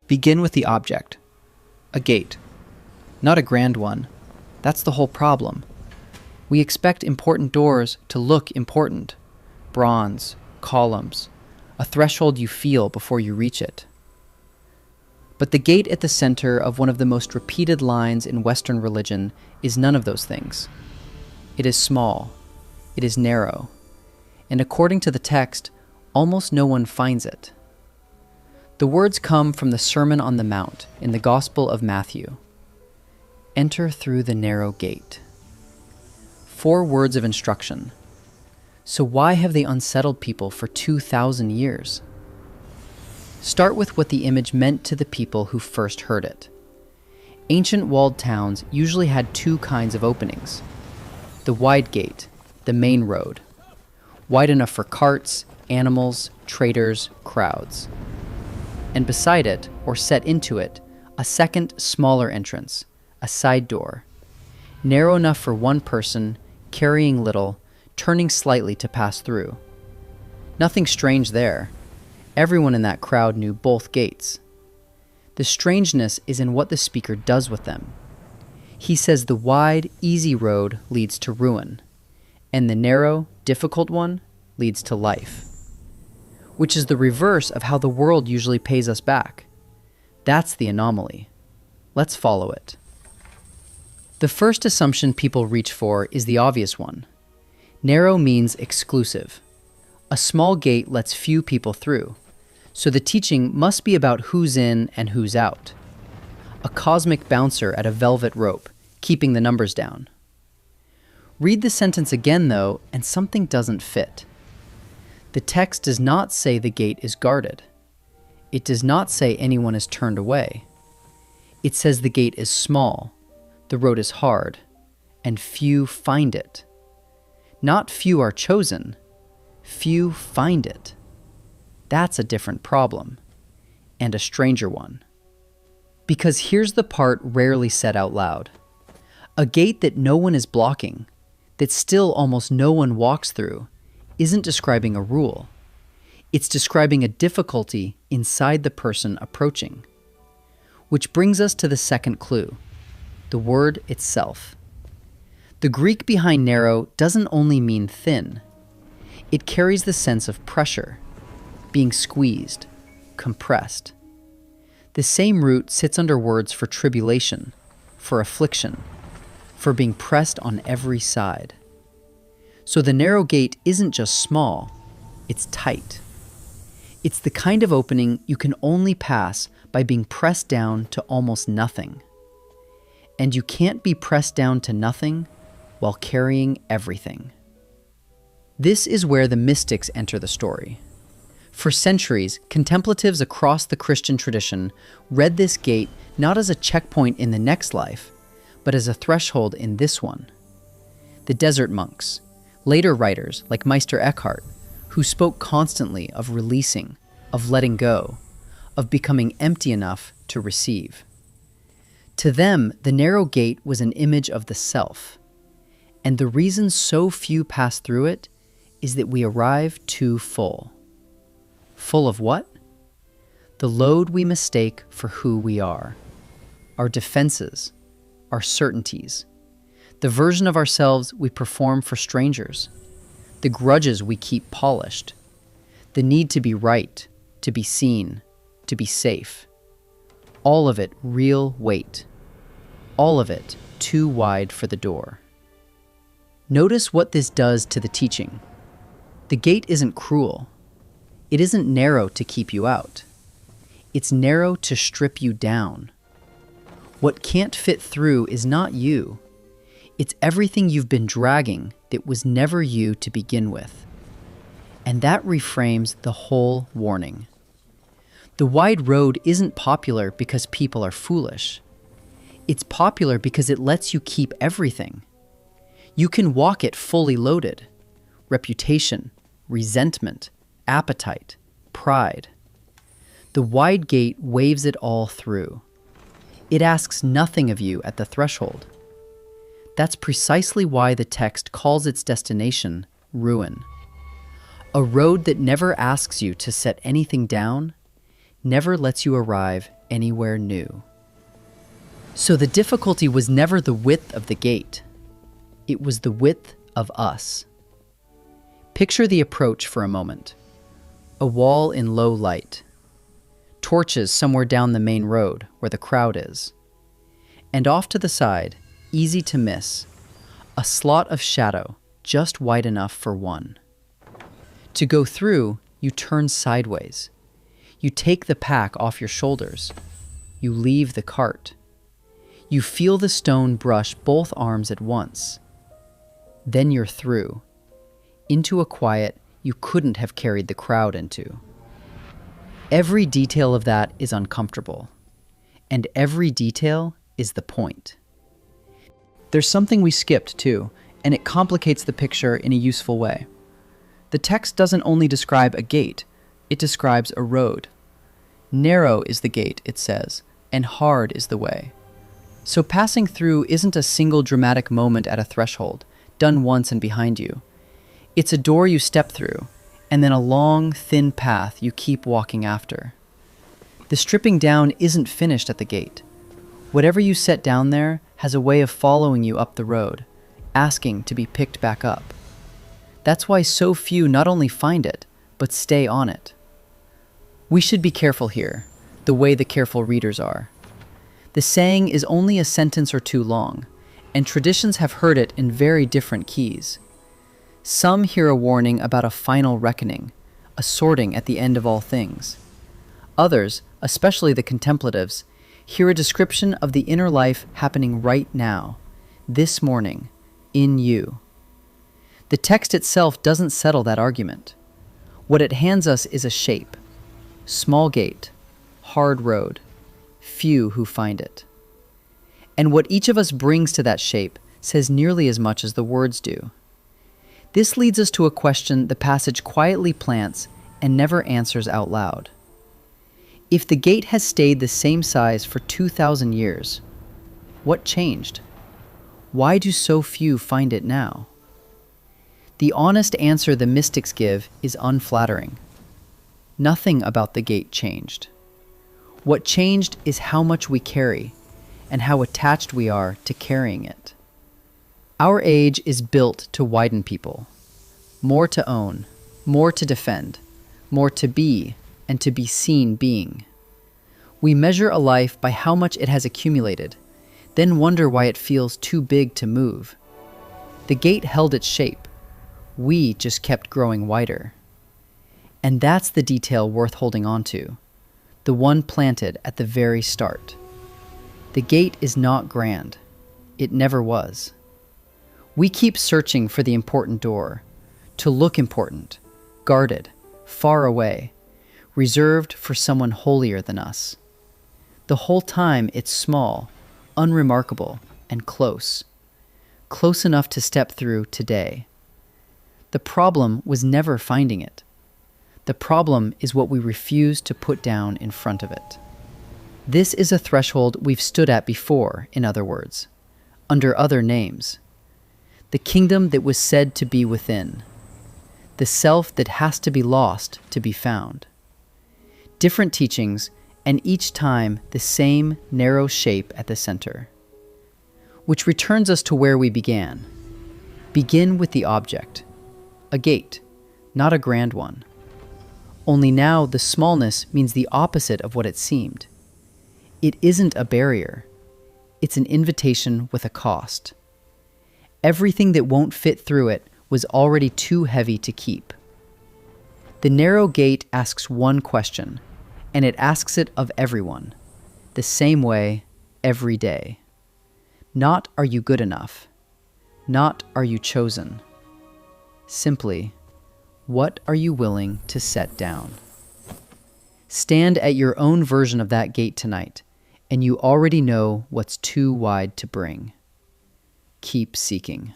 Begin with the object. A gate. Not a grand one. That's the whole problem. We expect important doors to look important. Bronze, columns, a threshold you feel before you reach it. But the gate at the center of one of the most repeated lines in Western religion is none of those things. It is small. It is narrow. And according to the text, almost no one finds it. The words come from the Sermon on the Mount in the Gospel of Matthew. Enter through the narrow gate. 4 words of instruction. So why have they unsettled people for 2,000 years? Start with what the image meant to the people who first heard it. Ancient walled towns usually had 2 kinds of openings. The wide gate, the main road, wide enough for carts, animals, traders, crowds. And beside it, or set into it, a second, smaller entrance, a side door, narrow enough for one person, carrying little, turning slightly to pass through. Nothing strange there. Everyone in that crowd knew both gates. The strangeness is in what the speaker does with them. He says the wide, easy road leads to ruin, and the narrow, difficult one leads to life. Which is the reverse of how the world usually pays us back. That's the anomaly. Let's follow it. The first assumption people reach for is the obvious one. Narrow means exclusive. A small gate lets few people through, so the teaching must be about who's in and who's out. A cosmic bouncer at a velvet rope, keeping the numbers down. Read the sentence again, though, and something doesn't fit. The text does not say the gate is guarded. It does not say anyone is turned away. It says the gate is small, the road is hard, and few find it. Not few are chosen, few find it. That's a different problem, and a stranger one. Because here's the part rarely said out loud. A gate that no one is blocking, that still almost no one walks through, isn't describing a rule. It's describing a difficulty inside the person approaching. Which brings us to the second clue, the word itself. The Greek behind narrow doesn't only mean thin. It carries the sense of pressure, being squeezed, compressed. The same root sits under words for tribulation, for affliction, for being pressed on every side. So the narrow gate isn't just small, it's tight. It's the kind of opening you can only pass by being pressed down to almost nothing. And you can't be pressed down to nothing while carrying everything. This is where the mystics enter the story. For centuries, contemplatives across the Christian tradition read this gate not as a checkpoint in the next life, but as a threshold in this one. The desert monks, later writers like Meister Eckhart, who spoke constantly of releasing, of letting go, of becoming empty enough to receive. To them, the narrow gate was an image of the self, and the reason so few pass through it is that we arrive too full. Full of what? The load we mistake for who we are, our defenses, our certainties, the version of ourselves we perform for strangers, the grudges we keep polished, the need to be right, to be seen, to be safe. All of it real weight. All of it too wide for the door. Notice what this does to the teaching. The gate isn't cruel. It isn't narrow to keep you out. It's narrow to strip you down. What can't fit through is not you. It's everything you've been dragging that was never you to begin with. And that reframes the whole warning. The wide road isn't popular because people are foolish. It's popular because it lets you keep everything. You can walk it fully loaded. Reputation, resentment, appetite, pride. The wide gate waves it all through. It asks nothing of you at the threshold. That's precisely why the text calls its destination ruin. A road that never asks you to set anything down, never lets you arrive anywhere new. So the difficulty was never the width of the gate. It was the width of us. Picture the approach for a moment. A wall in low light. Torches somewhere down the main road where the crowd is. And off to the side, easy to miss, a slot of shadow just wide enough for one. To go through, you turn sideways. You take the pack off your shoulders. You leave the cart. You feel the stone brush both arms at once. Then you're through, into a quiet you couldn't have carried the crowd into. Every detail of that is uncomfortable, and every detail is the point. There's something we skipped too, and it complicates the picture in a useful way. The text doesn't only describe a gate, it describes a road. Narrow is the gate, it says, and hard is the way. So passing through isn't a single dramatic moment at a threshold, done once and behind you. It's a door you step through, and then a long, thin path you keep walking after. The stripping down isn't finished at the gate. Whatever you set down there has a way of following you up the road, asking to be picked back up. That's why so few not only find it, but stay on it. We should be careful here, the way the careful readers are. The saying is only a sentence or two long, and traditions have heard it in very different keys. Some hear a warning about a final reckoning, a sorting at the end of all things. Others, especially the contemplatives, hear a description of the inner life happening right now, this morning, in you. The text itself doesn't settle that argument. What it hands us is a shape. Small gate, hard road, few who find it. And what each of us brings to that shape says nearly as much as the words do. This leads us to a question the passage quietly plants and never answers out loud. If the gate has stayed the same size for 2,000 years, what changed? Why do so few find it now? The honest answer the mystics give is unflattering. Nothing about the gate changed. What changed is how much we carry and how attached we are to carrying it. Our age is built to widen people. More to own, more to defend, more to be, and to be seen being. We measure a life by how much it has accumulated, then wonder why it feels too big to move. The gate held its shape. We just kept growing wider. And that's the detail worth holding on to, the one planted at the very start. The gate is not grand. It never was. We keep searching for the important door, to look important, guarded, far away, reserved for someone holier than us. The whole time it's small, unremarkable, and close. Close enough to step through today. The problem was never finding it. The problem is what we refuse to put down in front of it. This is a threshold we've stood at before, in other words, under other names. The kingdom that was said to be within. The self that has to be lost to be found. Different teachings, and each time the same narrow shape at the center. Which returns us to where we began. Begin with the object. A gate, not a grand one. Only now the smallness means the opposite of what it seemed. It isn't a barrier. It's an invitation with a cost. Everything that won't fit through it was already too heavy to keep. The narrow gate asks one question, and it asks it of everyone, the same way, every day. Not are you good enough. Not are you chosen. Simply, what are you willing to set down? Stand at your own version of that gate tonight, and you already know what's too wide to bring. Keep seeking.